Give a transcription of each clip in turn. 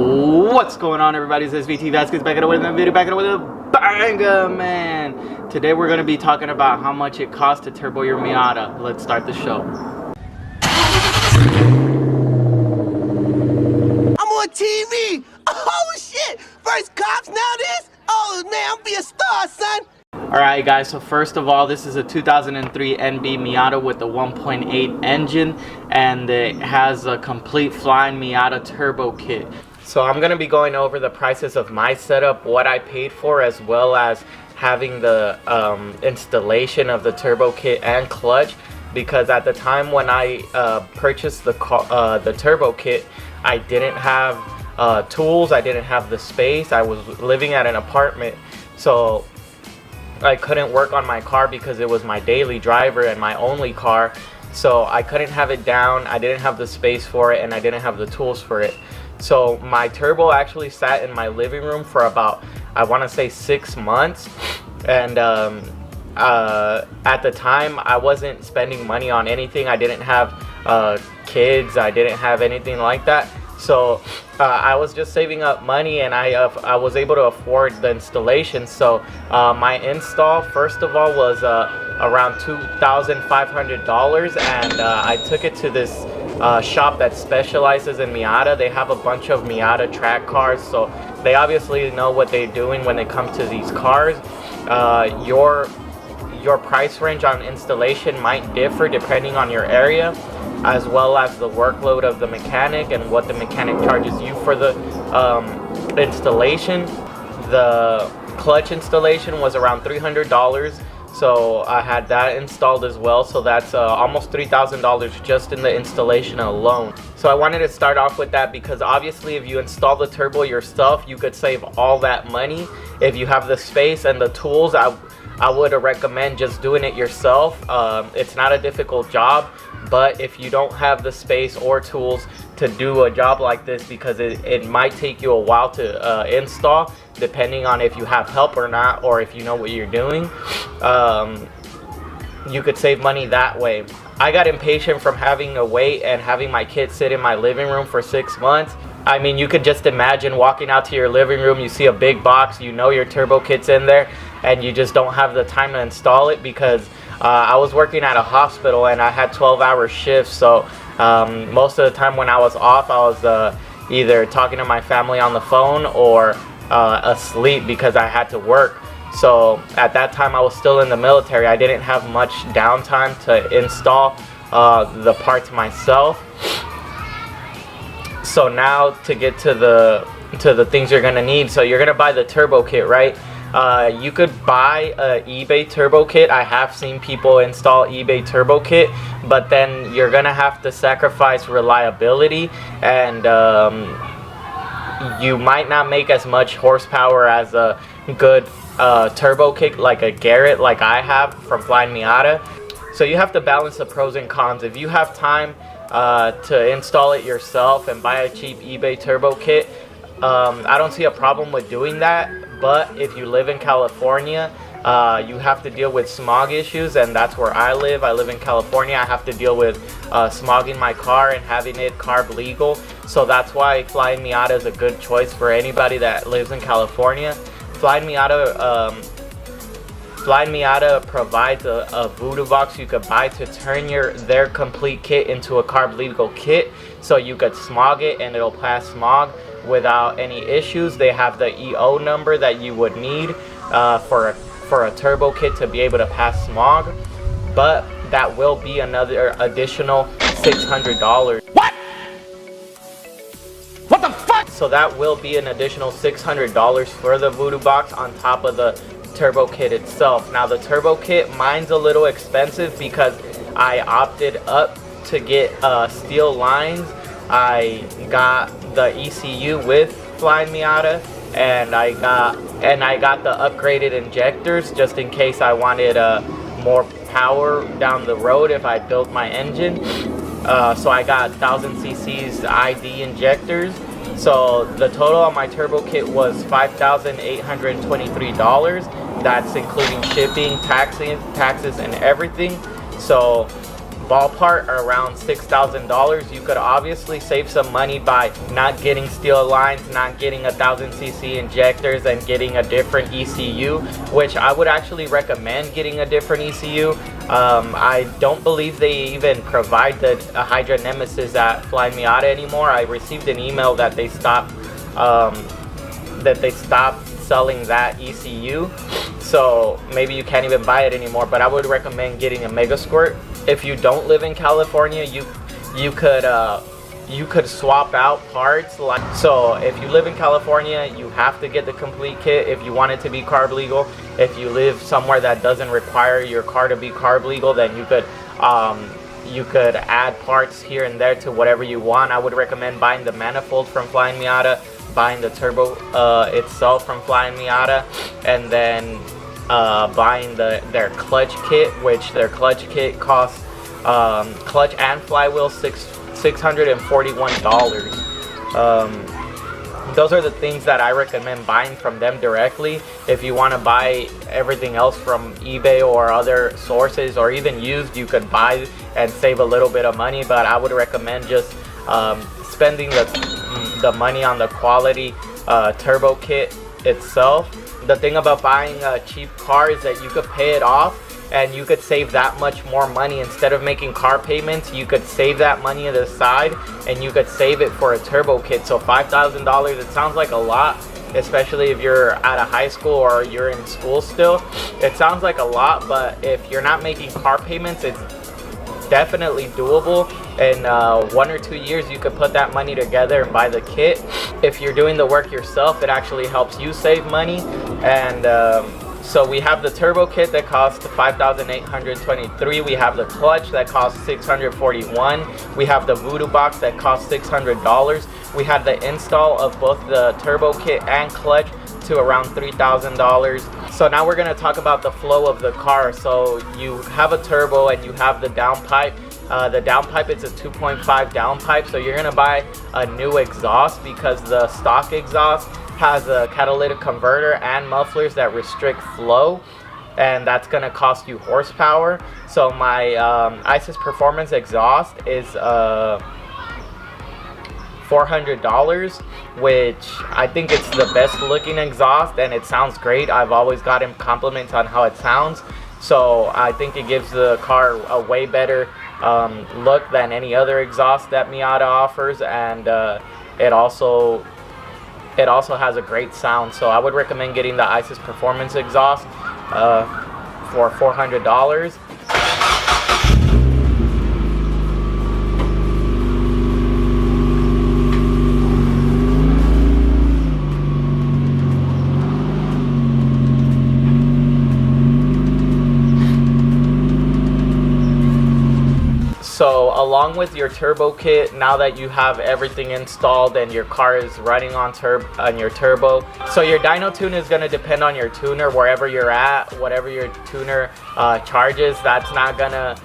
What's going on, everybody? It's SVT Vasquez back at it with another video, back at it with a banger, man. Today we're going to be talking about how much it costs to turbo your Miata. Let's start the show. I'm on TV! Oh shit! First cops, now this? Oh man, I'm be a star, son! Alright guys, so first of all, this is a 2003 NB Miata with the 1.8 engine, and it has a complete Flying Miata turbo kit. So I'm going to be going over the prices of my setup, what I paid for, as well as having the installation of the turbo kit and clutch, because at the time when I purchased the turbo kit, I didn't have tools, I didn't have the space. I was living at an apartment, so I couldn't work on my car because it was my daily driver and my only car. So I couldn't have it down, I didn't have the space for it, and I didn't have the tools for it. So my turbo actually sat in my living room for about, I want to say 6 months. And at the time I wasn't spending money on anything. I didn't have kids, I didn't have anything like that. So I was just saving up money, and I was able to afford the installation. So my install, first of all, was around $2,500, and I took it to this shop that specializes in Miata. They have a bunch of Miata track cars, so they obviously know what they're doing when it comes to these cars. Your price range on installation might differ depending on your area, as well as the workload of the mechanic and what the mechanic charges you for the installation. The clutch installation was around $300, so I had that installed as well. So that's almost $3,000 just in the installation alone. So I wanted to start off with that because obviously if you install the turbo yourself, you could save all that money. If you have the space and the tools, I would recommend just doing it yourself. It's not a difficult job, but if you don't have the space or tools to do a job like this, because it might take you a while to install, depending on if you have help or not, or if you know what you're doing, you could save money that way. I got impatient from having to wait and having my kids sit in my living room for 6 months. I mean, you could just imagine walking out to your living room, you see a big box, you know your turbo kit's in there, and you just don't have the time to install it because I was working at a hospital and I had 12-hour shifts. So most of the time when I was off, I was either talking to my family on the phone or asleep because I had to work. So at that time I was still in the military. I didn't have much downtime to install the parts myself. So now to get to the things you're gonna need. So you're gonna buy the turbo kit, right? You could buy a eBay turbo kit. I have seen people install eBay turbo kit, but then you're gonna have to sacrifice reliability, and you might not make as much horsepower as a good turbo kit like a Garrett like I have from Flying Miata. So you have to balance the pros and cons. If you have time to install it yourself and buy a cheap eBay turbo kit, I don't see a problem with doing that. But if you live in California, you have to deal with smog issues, and that's where I live. I live in California. I have to deal with smogging my car and having it carb legal. So that's why Flying Miata is a good choice for anybody that lives in California. Flying Miata provides a voodoo box you could buy to turn their complete kit into a carb legal kit, so you could smog it and it'll pass smog without any issues. They have the EO number that you would need for a turbo kit to be able to pass smog, but that will be another additional $600. What the fuck? So that will be an additional $600 for the voodoo box on top of the turbo kit itself. Now the turbo kit, mine's a little expensive because I opted up to get steel lines. I got the ECU with Flying Miata, and I got the upgraded injectors just in case I wanted more power down the road if I built my engine. So I got 1000cc ID injectors. So the total on my turbo kit was $5,823. That's including shipping, taxes, and everything. So ballpark around $6,000. You could obviously save some money by not getting steel lines, not getting 1000cc injectors, and getting a different ECU, which I would actually recommend getting a different ECU. I don't believe they even provide the Hydra Nemesis at Flying Miata anymore. I received an email that they stopped selling that ECU, so maybe you can't even buy it anymore. But I would recommend getting a Mega Squirt. If you don't live in California, you could swap out parts. So if you live in California, you have to get the complete kit if you want it to be carb legal. If you live somewhere that doesn't require your car to be carb legal, then you could add parts here and there to whatever you want. I would recommend buying the manifold from Flying Miata, buying the turbo itself from Flying Miata, and then buying their clutch kit, which their clutch kit costs clutch and flywheel $641. Those are the things that I recommend buying from them directly. If you want to buy everything else from eBay or other sources, or even used, you could buy and save a little bit of money, but I would recommend just spending the money on the quality turbo kit itself. The thing about buying a cheap car is that you could pay it off and you could save that much more money. Instead of making car payments, you could save that money to the side and you could save it for a turbo kit. So $5,000, it sounds like a lot, especially if you're at a high school or you're in school still. It sounds like a lot, but if you're not making car payments, it's definitely doable. In 1 or 2 years, you could put that money together and buy the kit. If you're doing the work yourself, it actually helps you save money. And so we have the turbo kit that costs $5,823. We have the clutch that costs $641. We have the voodoo box that costs $600. We have the install of both the turbo kit and clutch to around $3,000. So now we're going to talk about the flow of the car. So you have a turbo and you have the downpipe. The downpipe, it's a 2.5 downpipe, so you're going to buy a new exhaust because the stock exhaust has a catalytic converter and mufflers that restrict flow, and that's going to cost you horsepower. So my ISIS Performance exhaust is $400, which I think it's the best looking exhaust and it sounds great. I've always gotten compliments on how it sounds, so I think it gives the car a way better look than any other exhaust that Miata offers, and it also has a great sound. So I would recommend getting the ISIS Performance exhaust for $400. So along with your turbo kit, now that you have everything installed and your car is running on your turbo, so your dyno tune is going to depend on your tuner wherever you're at. Whatever your tuner charges, that's not going to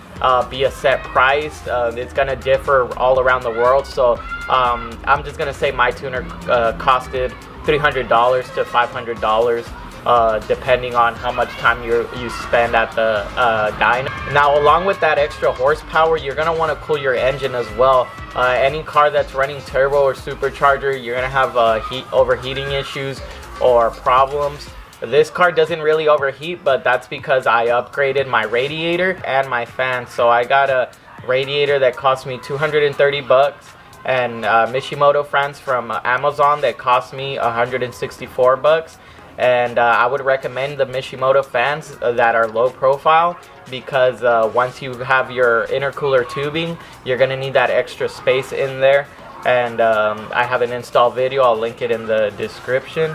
be a set price. It's going to differ all around the world. So I'm just going to say my tuner costed $300 to $500. Depending on how much time you spend at the dyno. Now, along with that extra horsepower, you're going to want to cool your engine as well. Any car that's running turbo or supercharger, you're going to have overheating issues or problems. This car doesn't really overheat, but that's because I upgraded my radiator and my fan. So I got a radiator that cost me $230 and Mishimoto fans from Amazon that cost me $164. And I would recommend the Mishimoto fans that are low profile, because once you have your intercooler tubing, you're going to need that extra space in there. And I have an install video, I'll link it in the description.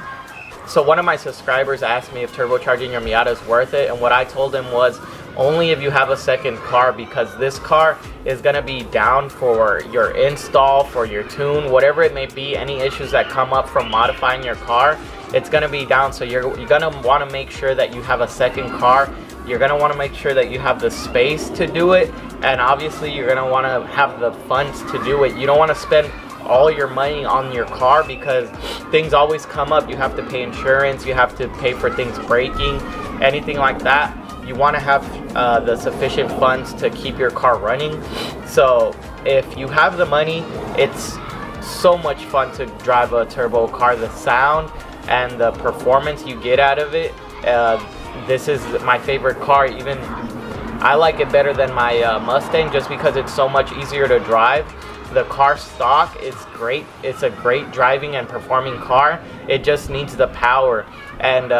So one of my subscribers asked me if turbocharging your Miata is worth it, and what I told him was only if you have a second car, because this car is going to be down for your install, for your tune, whatever it may be. Any issues that come up from modifying your car, it's going to be down. So you're going to want to make sure that you have a second car. You're going to want to make sure that you have the space to do it, and obviously you're going to want to have the funds to do it. You don't want to spend all your money on your car because things always come up. You have to pay insurance, you have to pay for things breaking, anything like that. you want to have the sufficient funds to keep your car running. So if you have the money, it's so much fun to drive a turbo car. The sound and the performance you get out of it, this is my favorite car. Even I like it better than my Mustang, just because it's so much easier to drive. The car stock is great. It's a great driving and performing car. It just needs the power, and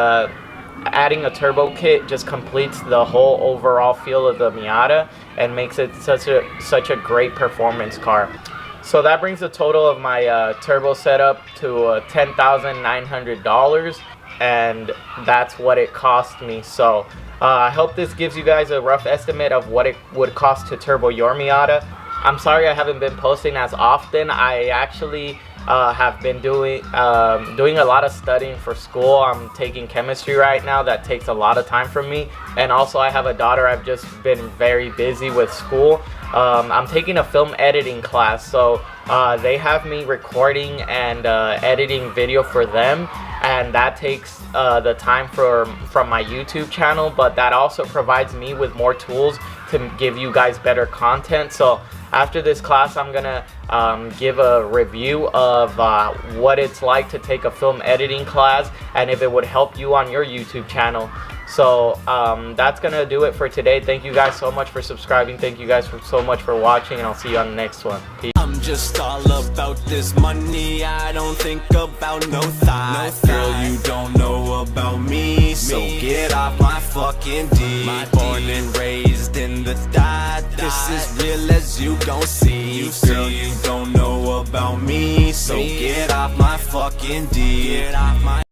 adding a turbo kit just completes the whole overall feel of the Miata and makes it such a great performance car. So that brings the total of my turbo setup to $10,900, and that's what it cost me. So I hope this gives you guys a rough estimate of what it would cost to turbo your Miata. I'm sorry I haven't been posting as often. I actually have been doing a lot of studying for school. I'm taking chemistry right now. That takes a lot of time from me, and also I have a daughter. I've just been very busy with school. I'm taking a film editing class, so they have me recording and editing video for them, and that takes the time from my YouTube channel, but that also provides me with more tools to give you guys better content. So after this class, I'm gonna give a review of what it's like to take a film editing class, and if it would help you on your YouTube channel. So that's gonna do it for today. Thank you guys so much for subscribing. Thank you guys so much for watching, and I'll see you on the next one. Peace. I'm just all about this money. I don't think about no thought. Girl, you don't know about me, so get off my fucking D. Born and raised in the dot. This is real as you gon' see. Girl, you don't know about me, so get off my fucking D.